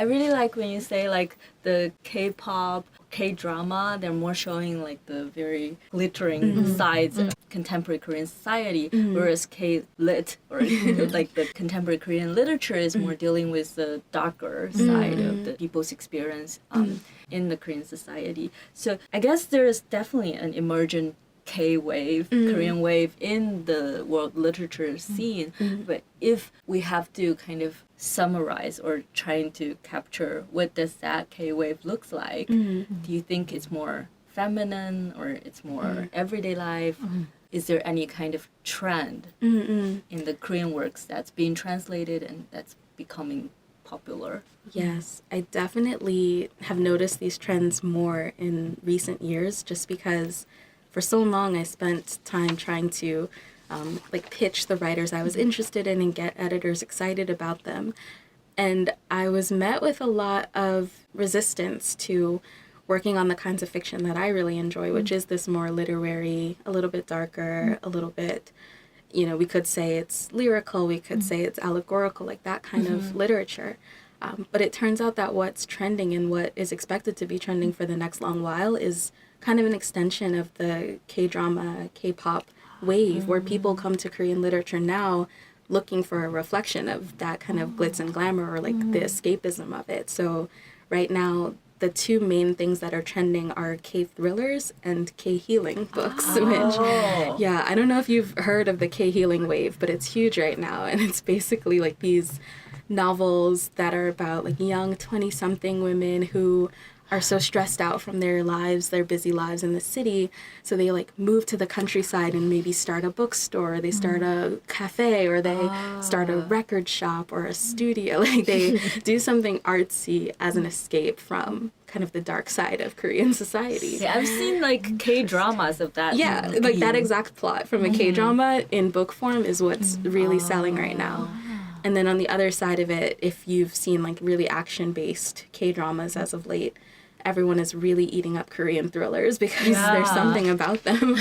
I really like when you say like the K-pop, K-drama, they're more showing like the very glittering sides of contemporary Korean society, whereas K-lit or like the contemporary Korean literature is more dealing with the darker side of the people's experience in the Korean society. So I guess there is definitely an emergent K-wave, Korean wave in the world literature scene. But if we have to kind of summarize or trying to capture what does that K-wave looks like, do you think it's more feminine or it's more everyday life? Is there any kind of trend in the Korean works that's being translated and that's becoming popular? Yes, I definitely have noticed these trends more in recent years just because for so long I spent time trying to pitch the writers I was interested in and get editors excited about them. And I was met with a lot of resistance to working on the kinds of fiction that I really enjoy, which is this more literary, a little bit darker, a little bit, we could say it's lyrical, we could say it's allegorical, like that kind of literature. But it turns out that what's trending and what is expected to be trending for the next long while is kind of an extension of the K-drama, K-pop wave, where people come to Korean literature now looking for a reflection of that kind of glitz and glamour or like the escapism of it. So right now, the two main things that are trending are K-thrillers and K-healing books, which, I don't know if you've heard of the K-healing wave, but it's huge right now. And it's basically like these novels that are about like young 20-something women who are so stressed out from their lives, their busy lives in the city. So they like move to the countryside and maybe start a bookstore, or they start a cafe, or they start a record shop or a studio. Like they do something artsy as an escape from kind of the dark side of Korean society. Yeah, I've seen like K-dramas of that. Yeah, like that exact plot from a K-drama in book form is what's really selling right now. And then on the other side of it, if you've seen like really action-based K-dramas as of late, everyone is really eating up Korean thrillers because there's something about them.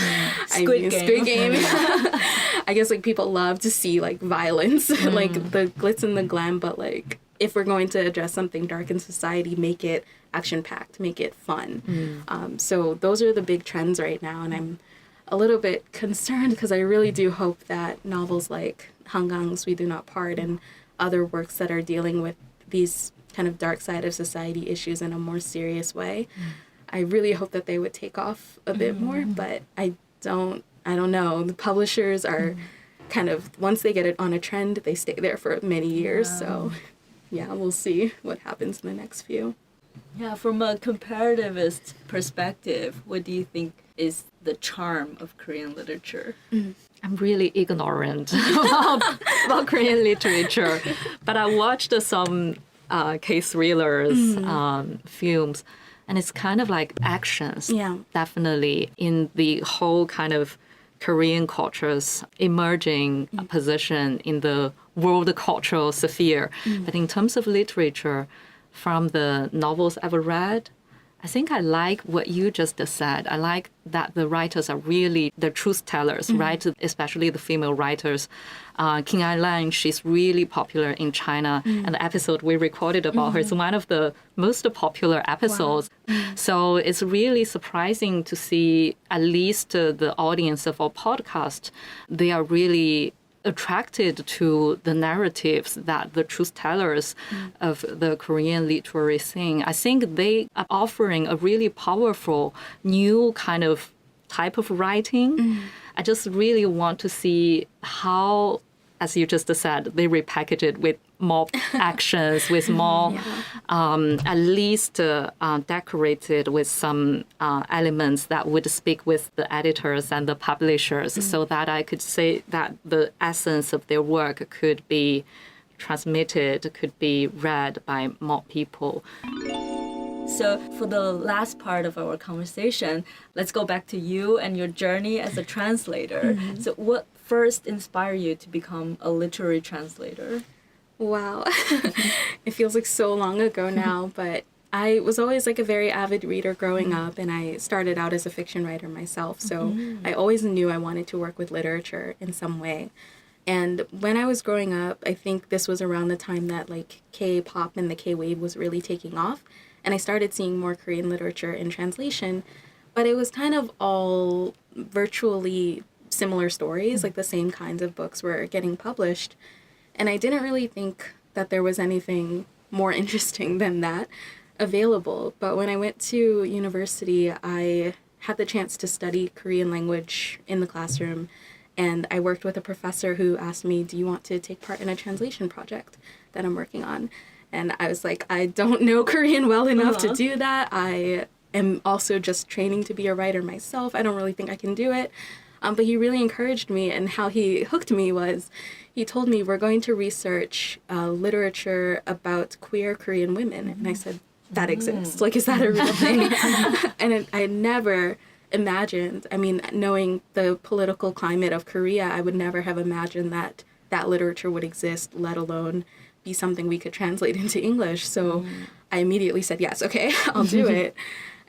Squid Game. I guess like people love to see like violence, like the glitz and the glam, but like if we're going to address something dark in society, make it action-packed, make it fun. So those are the big trends right now, and I'm a little bit concerned because I really do hope that novels like Han Kang's We Do Not Part and other works that are dealing with these kind of dark side of society issues in a more serious way. I really hope that they would take off a bit more, but I don't know. The publishers are kind of, once they get it on a trend, they stay there for many years. So yeah, we'll see what happens in the next few. Yeah, from a comparativist perspective, what do you think is the charm of Korean literature? I'm really ignorant about Korean literature, but I watched some K-thrillers films, and it's kind of like actions, definitely, in the whole kind of Korean culture's emerging position in the world cultural sphere. But in terms of literature, from the novels I've read, I think I like what you just said. I like that the writers are really the truth tellers, right? Especially the female writers. King Ailan, she's really popular in China. And the episode we recorded about her is one of the most popular episodes. Wow. So it's really surprising to see at least the audience of our podcast, they are really attracted to the narratives that the truth tellers of the Korean literary scene. I think they are offering a really powerful new kind of type of writing. I just really want to see how, as you just said, they repackage it with more actions, with more, at least decorated with some elements that would speak with the editors and the publishers, so that I could say that the essence of their work could be transmitted, could be read by more people. So for the last part of our conversation, let's go back to you and your journey as a translator. So what first inspired you to become a literary translator? Wow. It feels like so long ago now, but I was always like a very avid reader growing up, and I started out as a fiction writer myself. So I always knew I wanted to work with literature in some way. And when I was growing up, I think this was around the time that like K-pop and the K-wave was really taking off. And I started seeing more Korean literature in translation, but it was kind of all virtually similar stories, like the same kinds of books were getting published. And I didn't really think that there was anything more interesting than that available. But when I went to university, I had the chance to study Korean language in the classroom. And I worked with a professor who asked me, do you want to take part in a translation project that I'm working on? And I was like, I don't know Korean well enough to do that. I am also just training to be a writer myself. I don't really think I can do it. But he really encouraged me, and how he hooked me was he told me, we're going to research literature about queer Korean women. And I said, that exists? Like, is that a real thing? And I never imagined, I mean, knowing the political climate of Korea, I would never have imagined that that literature would exist, let alone be something we could translate into English. So I immediately said, yes, okay, I'll do it.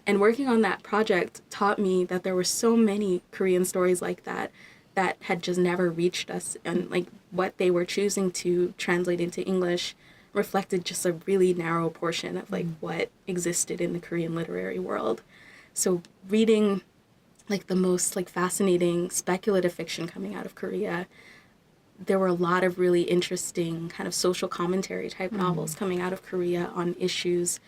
And working on that project taught me that there were so many Korean stories like that that had just never reached us, and like what they were choosing to translate into English reflected just a really narrow portion of like what existed in the Korean literary world. So reading like the most like fascinating speculative fiction coming out of Korea, there were a lot of really interesting kind of social commentary type novels coming out of Korea on issues,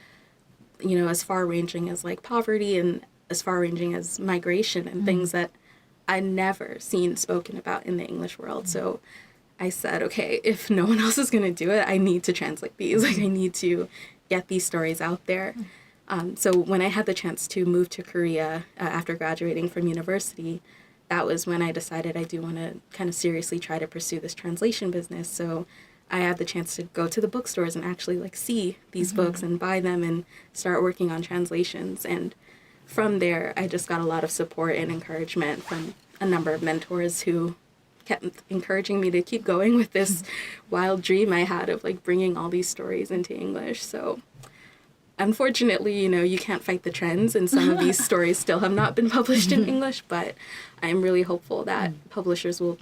you know, as far-ranging as like poverty and as far-ranging as migration and things that I'd never seen spoken about in the English world. So I said, okay, if no one else is going to do it, I need to translate these. Like, I need to get these stories out there. So when I had the chance to move to Korea after graduating from university, that was when I decided I do want to kind of seriously try to pursue this translation business. So I had the chance to go to the bookstores and actually like see these books and buy them and start working on translations. And from there, I just got a lot of support and encouragement from a number of mentors who kept encouraging me to keep going with this wild dream I had of like bringing all these stories into English. So unfortunately, you know, you can't fight the trends, and some of these stories still have not been published in English, but I'm really hopeful that publishers will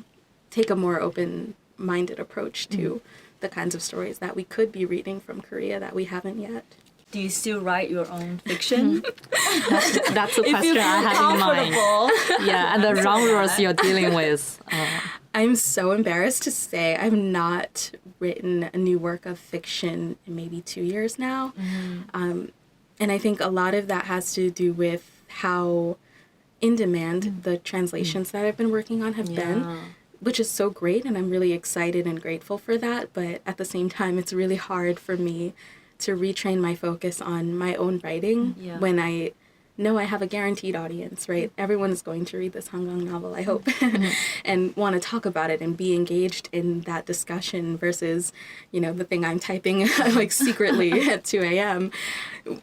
take a more open-minded approach to the kinds of stories that we could be reading from Korea that we haven't yet. Do you still write your own fiction? That's a question I have in mind. Yeah, and the genres you're dealing with. I'm so embarrassed to say I've not written a new work of fiction in maybe 2 years now. And I think a lot of that has to do with how in demand the translations that I've been working on have been, which is so great, and I'm really excited and grateful for that. But at the same time, it's really hard for me to retrain my focus on my own writing when I know I have a guaranteed audience, right? Everyone is going to read this Han Kang novel, I hope, and want to talk about it and be engaged in that discussion versus, you know, the thing I'm typing like secretly at 2 a.m.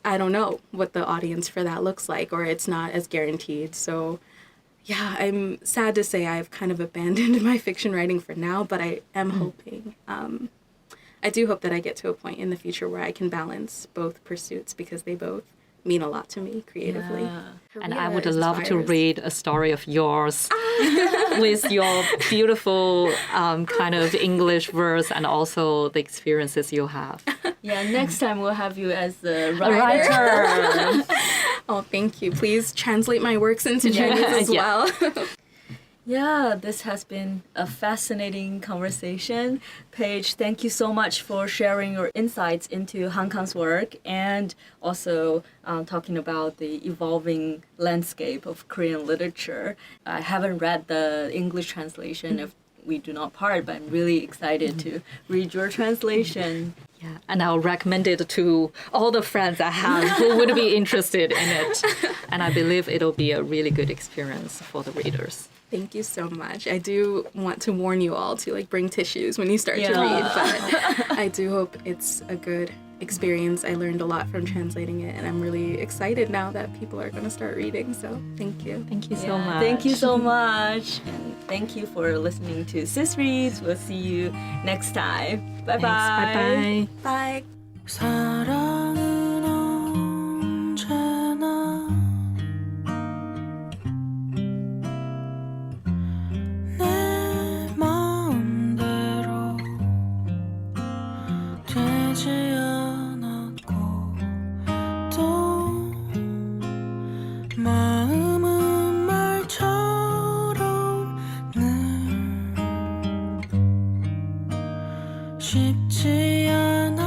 I don't know what the audience for that looks like, or it's not as guaranteed. So yeah, I'm sad to say I've kind of abandoned my fiction writing for now, but I am hoping, I do hope that I get to a point in the future where I can balance both pursuits, because they both mean a lot to me creatively. And I would love to read a story of yours with your beautiful kind of English verse and also the experiences you have. Yeah, next time we'll have you as the A writer. writer. Oh, thank you. Please translate my works into Chinese as well. Yeah, this has been a fascinating conversation. Paige, thank you so much for sharing your insights into Han Kang's work, and also talking about the evolving landscape of Korean literature. I haven't read the English translation of We Do Not Part, but I'm really excited to read your translation. Yeah, and I'll recommend it to all the friends I have who would be interested in it. And I believe it'll be a really good experience for the readers. Thank you so much. I do want to warn you all to like bring tissues when you start to read, but I do hope it's a good experience. I learned a lot from translating it, and I'm really excited now that people are going to start reading. So thank you. Thank you so much. Thank you so much. And thank you for listening to Sisreads. We'll see you next time. Bye-bye. Thanks. Bye-bye. Bye. 사랑은 언제나 내 마음대로 쉽지 않아